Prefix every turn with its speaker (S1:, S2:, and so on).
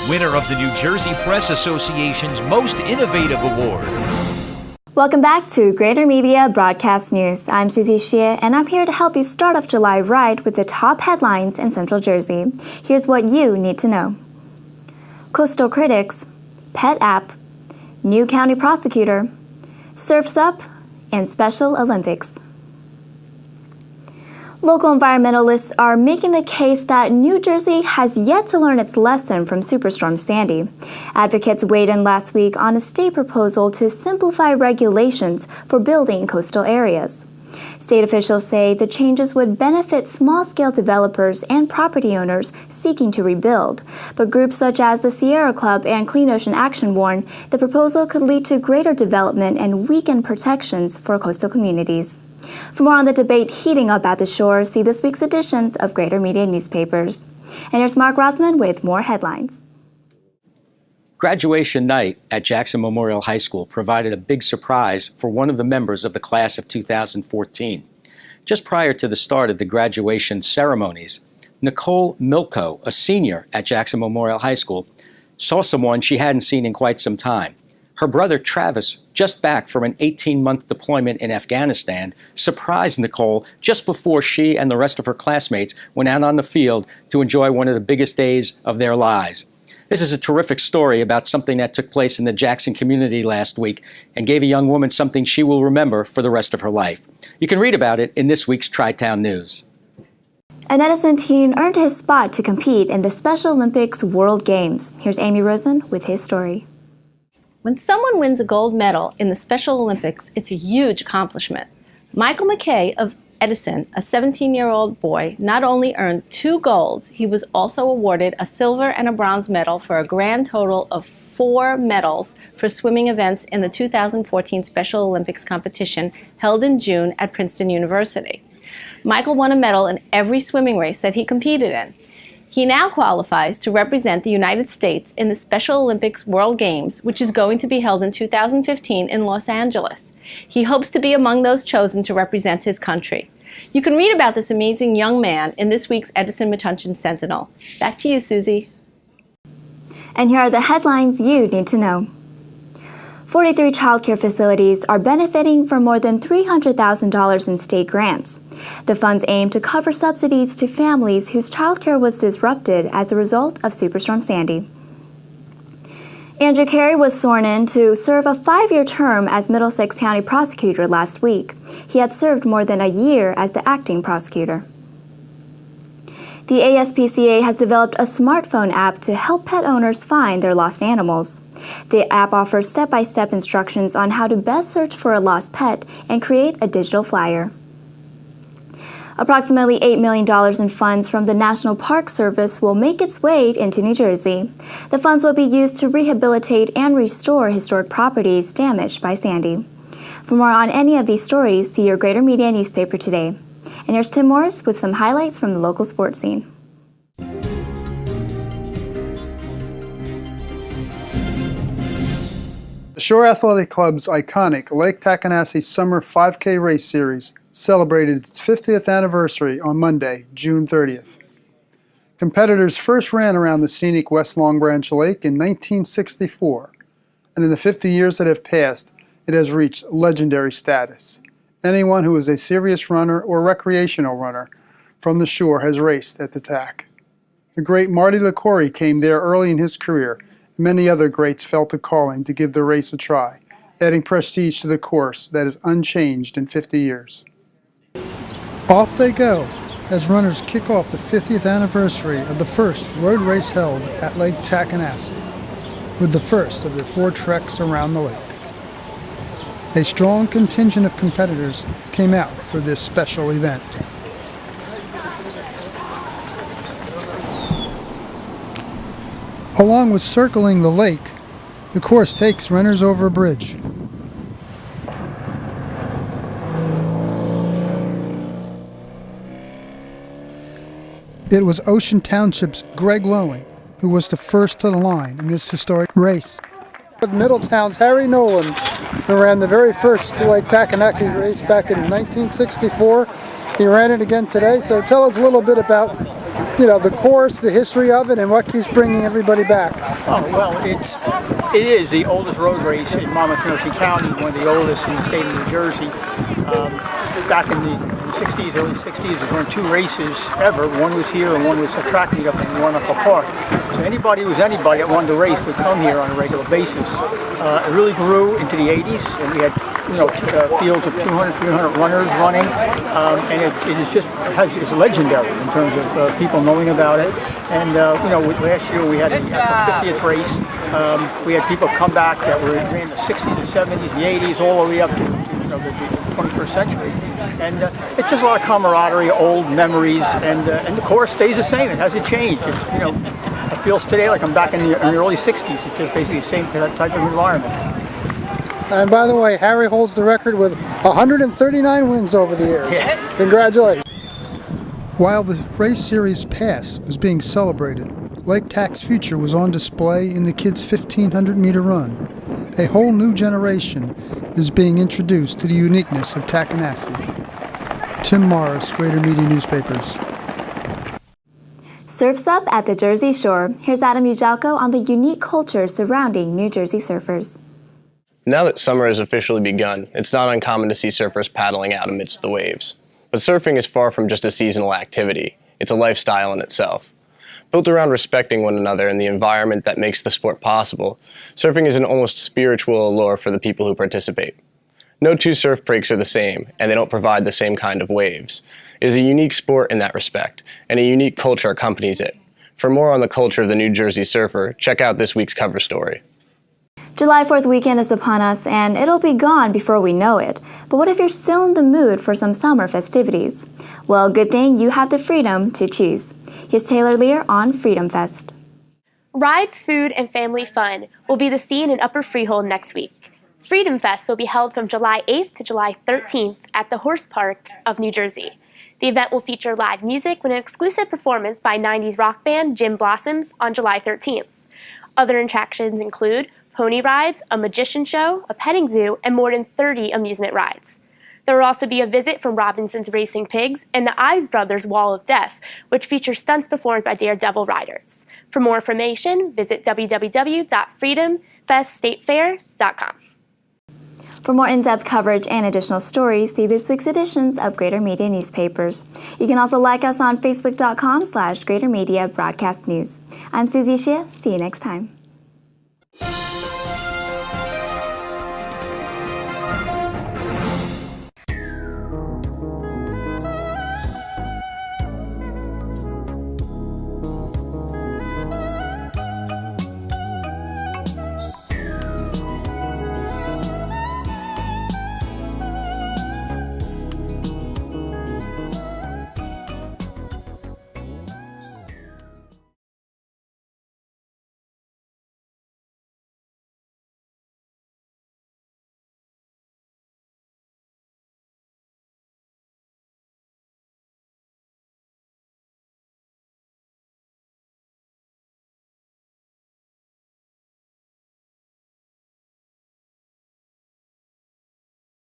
S1: winner of the New Jersey Press Association's Most Innovative Award.
S2: Welcome back to Greater Media Broadcast News. I'm Susie Xie, and I'm here to help you start off July right with the top headlines in Central Jersey. Here's what you need to know. Coastal critics, pet app, new county prosecutor, Surf's Up, and Special Olympics. Local environmentalists are making the case that New Jersey has yet to learn its lesson from Superstorm Sandy. Advocates weighed in last week on a state proposal to simplify regulations for building coastal areas. State officials say the changes would benefit small-scale developers and property owners seeking to rebuild, but groups such as the Sierra Club and Clean Ocean Action warn the proposal could lead to greater development and weaken protections for coastal communities. For more on the debate heating up at the shore, see this week's editions of Greater Media Newspapers. And here's Mark Rossman with more headlines.
S3: Graduation night at Jackson Memorial High School provided a big surprise for one of the members of the class of 2014. Just prior to the start of the graduation ceremonies, Nicole Milko, a senior at Jackson Memorial High School, saw someone she hadn't seen in quite some time. Her brother Travis, just back from an 18-month deployment in Afghanistan, surprised Nicole just before she and the rest of her classmates went out on the field to enjoy one of the biggest days of their lives. This is a terrific story about something that took place in the Jackson community last week and gave a young woman something she will remember for the rest of her life. You can read about it in this week's Tri-Town News.
S2: An Edison teen earned his spot to compete in the Special Olympics World Games. Here's Amy Rosen with his story.
S4: When someone wins a gold medal in the Special Olympics, it's a huge accomplishment. Michael McKay of Edison, a 17-year-old boy, not only earned 2 golds, he was also awarded a silver and a bronze medal for a grand total of 4 medals for swimming events in the 2014 Special Olympics competition held in June at Princeton University. Michael won a medal in every swimming race that he competed in. He now qualifies to represent the United States in the Special Olympics World Games, which is going to be held in 2015 in Los Angeles. He hopes to be among those chosen to represent his country. You can read about this amazing young man in this week's Edison Metunchin Sentinel. Back to you, Susie.
S2: And here are the headlines you need to know. 43 child care facilities are benefiting from more than $300,000 in state grants. The funds aim to cover subsidies to families whose child care was disrupted as a result of Superstorm Sandy. Andrew Carey was sworn in to serve a 5-year term as Middlesex County prosecutor last week. He had served more than a year as the acting prosecutor. The ASPCA has developed a smartphone app to help pet owners find their lost animals. The app offers step-by-step instructions on how to best search for a lost pet and create a digital flyer. Approximately $8 million in funds from the National Park Service will make its way into New Jersey. The funds will be used to rehabilitate and restore historic properties damaged by Sandy. For more on any of these stories, see your Greater Media newspaper today. And here's Tim Morris with some highlights from the local sports scene.
S5: The Shore Athletic Club's iconic Lake Takanassee Summer 5K Race Series celebrated its 50th anniversary on Monday, June 30th. Competitors first ran around the scenic West Long Branch Lake in 1964, and in the 50 years that have passed, it has reached legendary status. Anyone who is a serious runner or recreational runner from the shore has raced at the TAC. The great Marty LaCory came there early in his career, and many other greats felt the calling to give the race a try, adding prestige to the course that is unchanged in 50 years. Off they go as runners kick off the 50th anniversary of the first road race held at Lake Takanassee, with the first of the 4 treks around the lake. A strong contingent of competitors came out for this special event. Along with circling the lake, the course takes runners over a bridge. It was Ocean Township's Greg Lowing who was the first to the line in this historic race. Middletown's Harry Nolan, who ran the very first Lake Takanassee race back in 1964. He ran it again today, so tell us a little bit about the course, the history of it, and what keeps bringing everybody back?
S6: Oh, well, it is the oldest road race in Monmouth-Mercy County, one of the oldest in the state of New Jersey. Back in the 60s, early 60s, there weren't two races ever. One was here and one was a track meet up in Warnock Park. So anybody who was anybody that wanted to race would come here on a regular basis. It really grew into the 80s, and we had fields of 200, 300 runners running, and it's legendary in terms of people knowing about it. And last year we had the 50th race. We had people come back that ran the 60s, the 70s, the 80s, all the way up to the 21st century. And it's just a lot of camaraderie, old memories, and the course stays the same. It hasn't changed. It's, it feels today like I'm back in the early 60s. It's just basically the same type of environment.
S5: And by the way, Harry holds the record with 139 wins over the years. Yeah. Congratulations. While the race series pass was being celebrated, Lake Tac's future was on display in the kids' 1,500-meter run. A whole new generation is being introduced to the uniqueness of Tackanassie. Tim Morris, Greater Media Newspapers.
S2: Surf's Up at the Jersey Shore. Here's Adam Ujalko on the unique culture surrounding New Jersey surfers.
S7: Now that summer has officially begun, it's not uncommon to see surfers paddling out amidst the waves. But surfing is far from just a seasonal activity. It's a lifestyle in itself. Built around respecting one another and the environment that makes the sport possible, surfing is an almost spiritual allure for the people who participate. No two surf breaks are the same, and they don't provide the same kind of waves. It is a unique sport in that respect, and a unique culture accompanies it. For more on the culture of the New Jersey surfer, check out this week's cover story.
S2: July 4th weekend is upon us, and it'll be gone before we know it. But what if you're still in the mood for some summer festivities? Well, good thing you have the freedom to choose. Here's Taylor Lear on Freedom Fest.
S8: Rides, food, and family fun will be the scene in Upper Freehold next week. Freedom Fest will be held from July 8th to July 13th at the Horse Park of New Jersey. The event will feature live music with an exclusive performance by 90s rock band Gin Blossoms on July 13th. Other attractions include pony rides, a magician show, a petting zoo, and more than 30 amusement rides. There will also be a visit from Robinson's Racing Pigs and the Ives Brothers Wall of Death, which features stunts performed by Daredevil riders. For more information, visit www.freedomfeststatefair.com.
S2: For more in-depth coverage and additional stories, see this week's editions of Greater Media Newspapers. You can also like us on Facebook.com/Greater Media Broadcast News. I'm Susie Shea. See you next time.